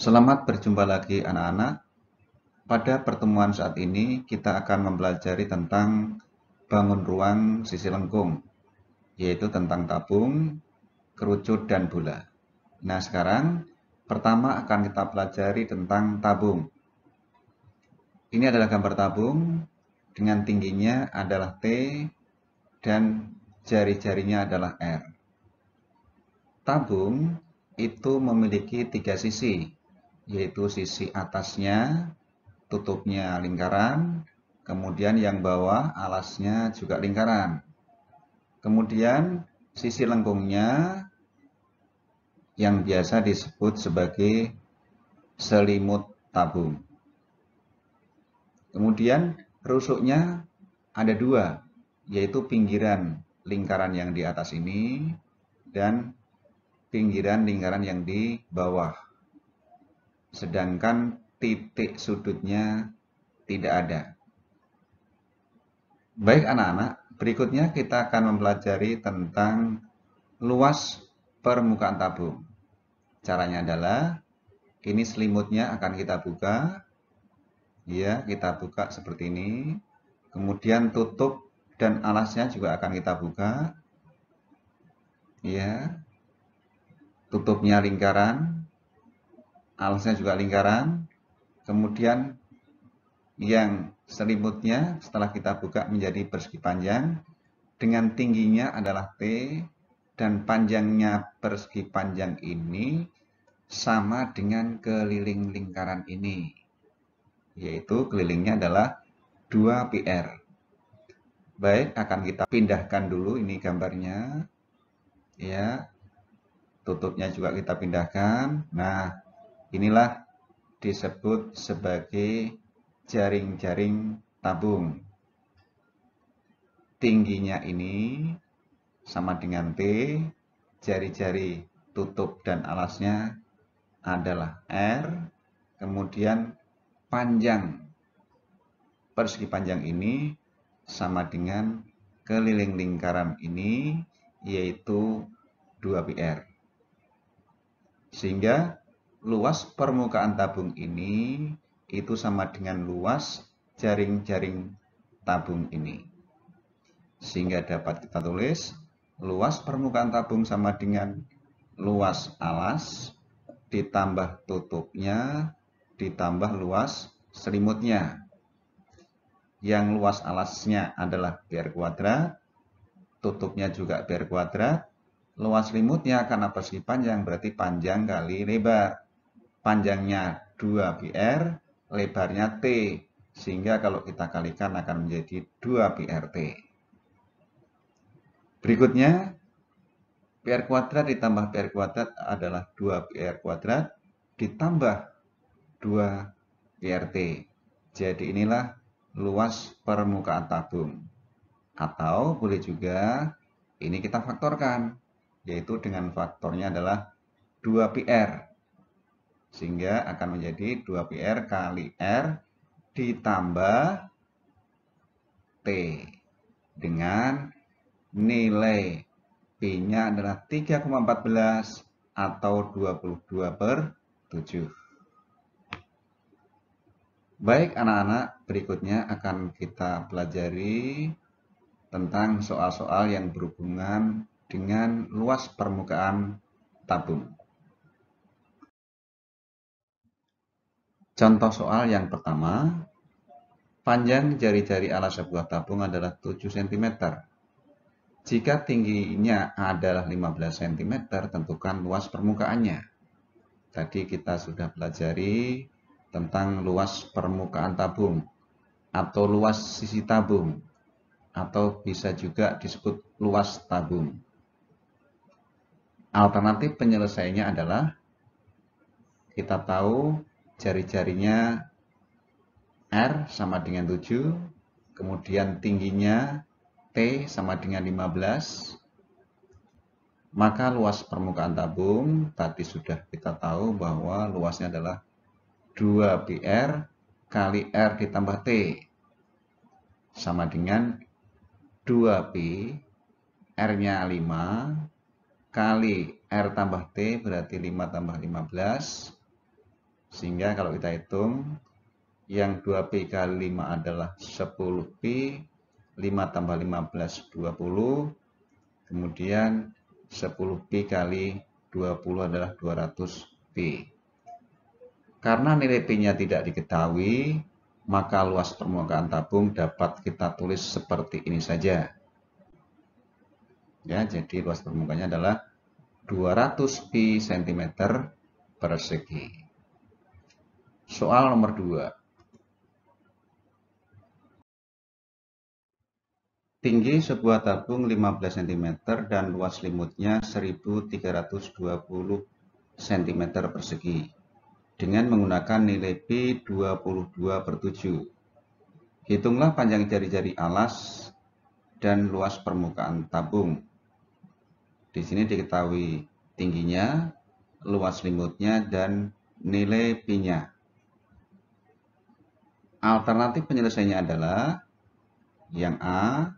Selamat berjumpa lagi anak-anak. Pada pertemuan saat ini kita akan mempelajari tentang bangun ruang sisi lengkung, yaitu tentang tabung, kerucut, dan bola. Nah sekarang pertama akan kita pelajari tentang tabung. Ini adalah gambar tabung dengan tingginya adalah T dan jari-jarinya adalah R. Tabung itu memiliki tiga sisi, yaitu sisi atasnya, tutupnya lingkaran, kemudian yang bawah alasnya juga lingkaran. Kemudian sisi lengkungnya yang biasa disebut sebagai selimut tabung. Kemudian rusuknya ada dua, yaitu pinggiran lingkaran yang di atas ini dan pinggiran lingkaran yang di bawah. Sedangkan titik sudutnya tidak ada. Baik anak-anak, berikutnya kita akan mempelajari tentang luas permukaan tabung. Caranya adalah, ini selimutnya akan kita buka. Ya, kita buka seperti ini. Kemudian tutup dan alasnya juga akan kita buka. Ya, tutupnya lingkaran, alasnya juga lingkaran. Kemudian yang selimutnya setelah kita buka menjadi persegi panjang dengan tingginya adalah T dan panjangnya persegi panjang ini sama dengan keliling lingkaran ini, yaitu kelilingnya adalah 2πr. Baik, akan kita pindahkan dulu ini gambarnya. Ya, tutupnya juga kita pindahkan. Nah, inilah disebut sebagai jaring-jaring tabung. Tingginya ini sama dengan T, jari-jari tutup dan alasnya adalah R, kemudian panjang persegi panjang ini sama dengan keliling lingkaran ini, yaitu 2πr. Sehingga luas permukaan tabung ini itu sama dengan luas jaring-jaring tabung ini. Sehingga dapat kita tulis luas permukaan tabung sama dengan luas alas ditambah tutupnya ditambah luas selimutnya. Yang luas alasnya adalah πr kuadrat, tutupnya juga πr kuadrat, luas selimutnya karena persegi panjang berarti panjang kali lebar. Panjangnya 2πr, lebarnya T, sehingga kalau kita kalikan akan menjadi 2πrt. Berikutnya, πr kuadrat ditambah πr kuadrat adalah 2πr kuadrat ditambah 2πrt. Jadi inilah luas permukaan tabung. Atau boleh juga ini kita faktorkan, yaitu dengan faktornya adalah 2πr. Sehingga akan menjadi 2πr kali R ditambah T. Dengan nilai P-nya adalah 3,14 atau 22/7. Baik anak-anak, berikutnya akan kita pelajari tentang soal-soal yang berhubungan dengan luas permukaan tabung. Contoh soal yang pertama, panjang jari-jari alas sebuah tabung adalah 7 cm. Jika tingginya adalah 15 cm, tentukan luas permukaannya. Tadi kita sudah pelajari tentang luas permukaan tabung atau luas sisi tabung, atau bisa juga disebut luas tabung. Alternatif penyelesaiannya adalah kita tahu jari-jarinya R sama dengan 7, kemudian tingginya T sama dengan 15, maka luas permukaan tabung tadi sudah kita tahu bahwa luasnya adalah 2πr kali R ditambah T sama dengan 2π, R-nya 5, kali R tambah T berarti 5 tambah 15, Sehingga kalau kita hitung, yang 2Pi kali 5 adalah 10Pi, 5 tambah 15, 20, kemudian 10Pi kali 20 adalah 200Pi. Karena nilai Pi-nya tidak diketahui, maka luas permukaan tabung dapat kita tulis seperti ini saja. Ya, jadi luas permukaannya adalah 200 pi cm persegi. Soal nomor 2. Tinggi sebuah tabung 15 cm dan luas selimutnya 1320 cm persegi dengan menggunakan nilai Pi 22/7. Hitunglah panjang jari-jari alas dan luas permukaan tabung. Di sini diketahui tingginya, luas selimutnya, dan nilai Pi-nya. Alternatif penyelesaiannya adalah yang A,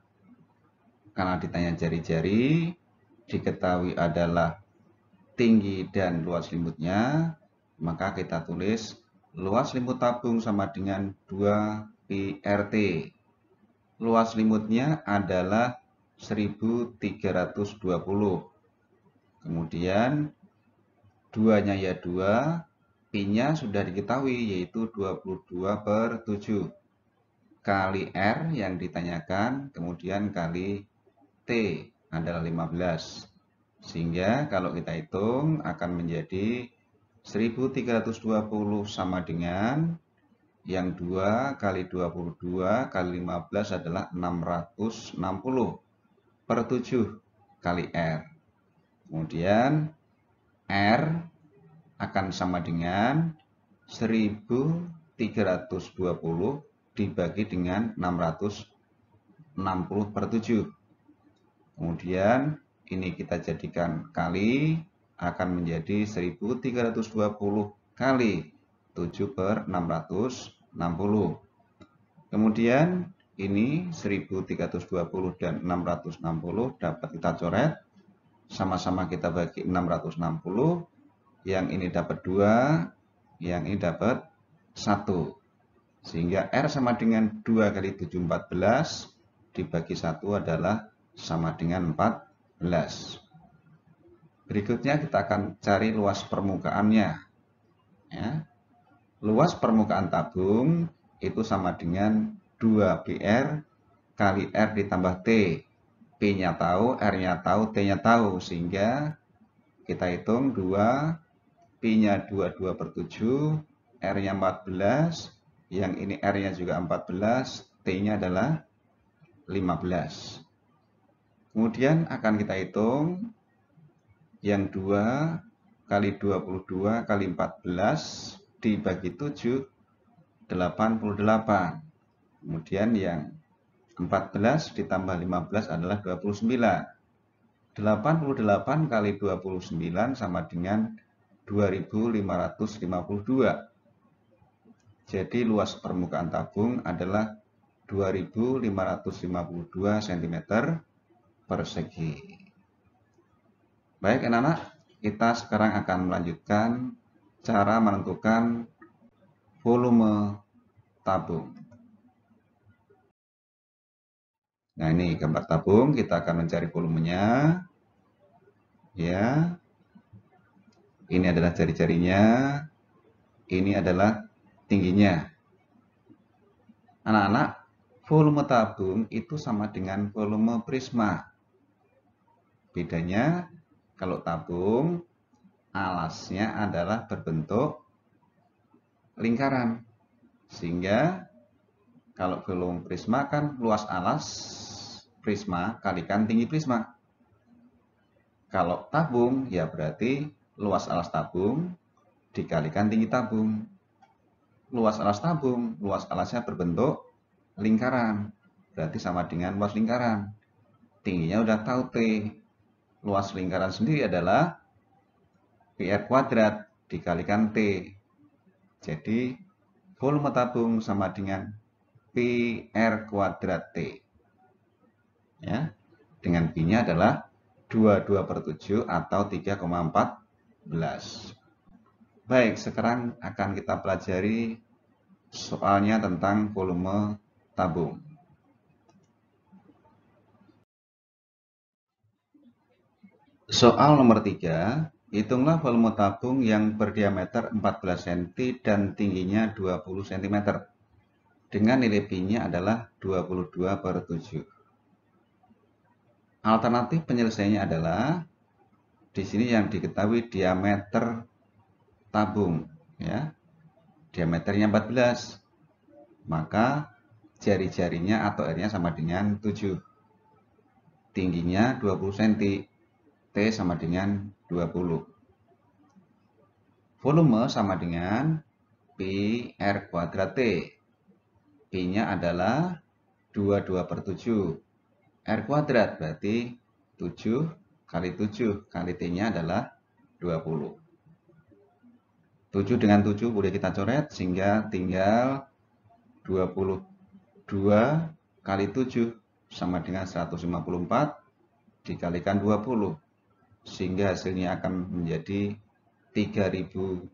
karena ditanya jari-jari, diketahui adalah tinggi dan luas selimutnya, maka kita tulis luas selimut tabung sama dengan 2 pi RT. Luas selimutnya adalah 1320. Kemudian 2-nya ya 2, Pi-nya sudah diketahui yaitu 22/7. Kali R yang ditanyakan, kemudian kali T adalah 15. Sehingga kalau kita hitung akan menjadi 1320 sama dengan yang 2 kali 22 kali 15 adalah 660/7 kali R. Kemudian R akan sama dengan 1320 dibagi dengan 660/7. Kemudian ini kita jadikan kali, akan menjadi 1320 kali 7/660. Kemudian ini 1320 dan 660 dapat kita coret. Sama-sama kita bagi 660, yang ini dapat 2, yang ini dapat 1. Sehingga R sama dengan 2 kali 7, 14, dibagi 1 adalah sama dengan 14. Berikutnya kita akan cari luas permukaannya. Ya. Luas permukaan tabung itu sama dengan 2πr kali R ditambah T. P-nya tahu, R-nya tahu, T-nya tahu. Sehingga kita hitung 2, Pi-nya 22/7, R-nya 14, yang ini R-nya juga 14, T-nya adalah 15. Kemudian akan kita hitung yang 2 kali 22 kali 14 dibagi 7, 88. Kemudian yang 14 ditambah 15 adalah 29. 88 kali 29 sama dengan 2552. Jadi luas permukaan tabung adalah 2552 cm persegi. Baik anak-anak, kita sekarang akan melanjutkan cara menentukan volume tabung. Nah, ini gambar tabung, kita akan mencari volumenya. Ya. Ini adalah jari-jarinya. Ini adalah tingginya. Anak-anak, volume tabung itu sama dengan volume prisma. Bedanya, kalau tabung, alasnya adalah berbentuk lingkaran. Sehingga, kalau volume prisma kan luas alas prisma kalikan tinggi prisma. Kalau tabung, ya berarti luas alas tabung dikalikan tinggi tabung. Luas alas tabung, luas alasnya berbentuk lingkaran. Berarti sama dengan luas lingkaran. Tingginya udah tahu T. Luas lingkaran sendiri adalah PR kuadrat dikalikan T. Jadi, volume tabung sama dengan PR kuadrat T. Ya, dengan Pi-nya adalah 22/7 atau 3,14. Baik, sekarang akan kita pelajari soalnya tentang volume tabung. Soal nomor 3, hitunglah volume tabung yang berdiameter 14 cm dan tingginya 20 cm. Dengan nilai P-nya adalah 22/7. Alternatif penyelesaiannya adalah di sini yang diketahui diameter tabung, ya. Diameternya 14. Maka jari-jarinya atau R-nya sama dengan 7. Tingginya 20 cm. T sama dengan 20. Volume sama dengan Pi R kuadrat T. Pi-nya adalah 22/7. R kuadrat berarti 7 kali 7 kali T-nya adalah 20. 7 dengan 7 boleh kita coret sehingga tinggal 22 kali 7 sama dengan 154 dikalikan 20. Sehingga hasilnya akan menjadi 3080.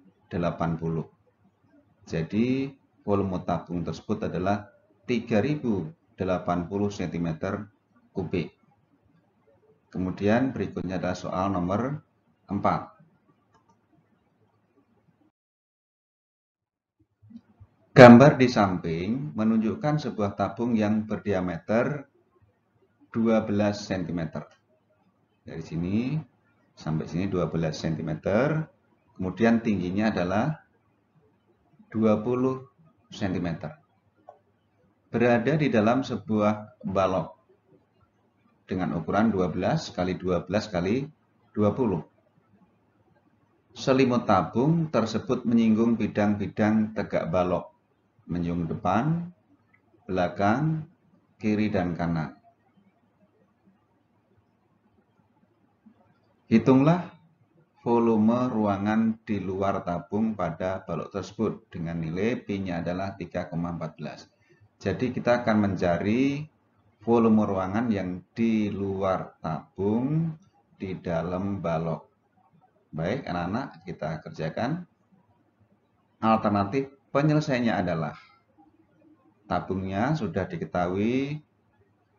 Jadi volume tabung tersebut adalah 3080 cm3. Kemudian berikutnya adalah soal nomor 4. Gambar di samping menunjukkan sebuah tabung yang berdiameter 12 cm. Dari sini sampai sini 12 cm. Kemudian tingginya adalah 20 cm. Berada di dalam sebuah balok dengan ukuran 12 kali 12 kali 20. Selimut tabung tersebut menyinggung bidang-bidang tegak balok, menyinggung depan, belakang, kiri, dan kanan. Hitunglah volume ruangan di luar tabung pada balok tersebut dengan nilai P-nya adalah 3,14. Jadi kita akan mencari volume ruangan yang di luar tabung di dalam balok. Baik, anak-anak, kita kerjakan. Alternatif penyelesaiannya adalah tabungnya sudah diketahui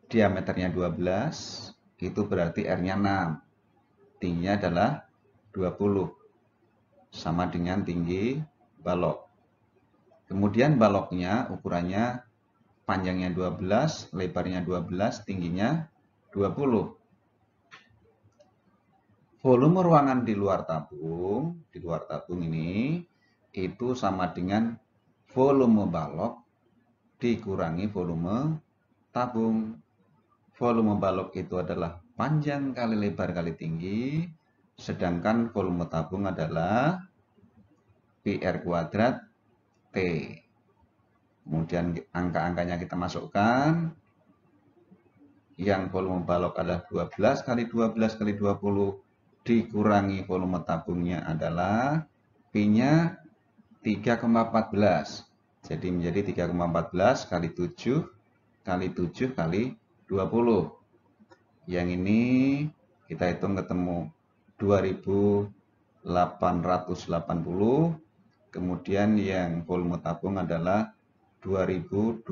diameternya 12, itu berarti R-nya 6. Tingginya adalah 20, sama dengan tinggi balok. Kemudian baloknya ukurannya panjangnya 12, lebarnya 12, tingginya 20. Volume ruangan di luar tabung ini itu sama dengan volume balok dikurangi volume tabung. Volume balok itu adalah panjang kali lebar kali tinggi, sedangkan volume tabung adalah PR kuadrat T. Kemudian angka-angkanya kita masukkan. Yang volume balok adalah 12 kali 12 kali 20 dikurangi volume tabungnya adalah P-nya 3,14. Jadi menjadi 3,14 kali 7 kali 7 kali 20. Yang ini kita hitung ketemu 2880. Kemudian yang volume tabung adalah 2260,8.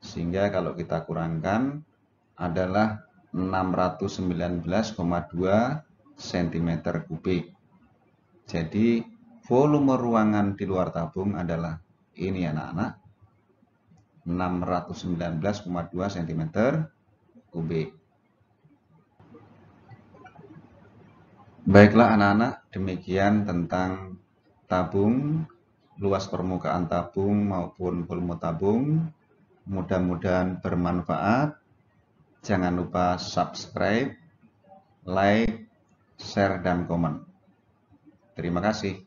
Sehingga kalau kita kurangkan adalah 619,2 cm3. Jadi volume ruangan di luar tabung adalah ini anak-anak, 619,2 cm3. Baiklah anak-anak, demikian tentang tabung, luas permukaan tabung maupun volume tabung. Mudah-mudahan bermanfaat. Jangan lupa subscribe, like, share, dan komen. Terima kasih.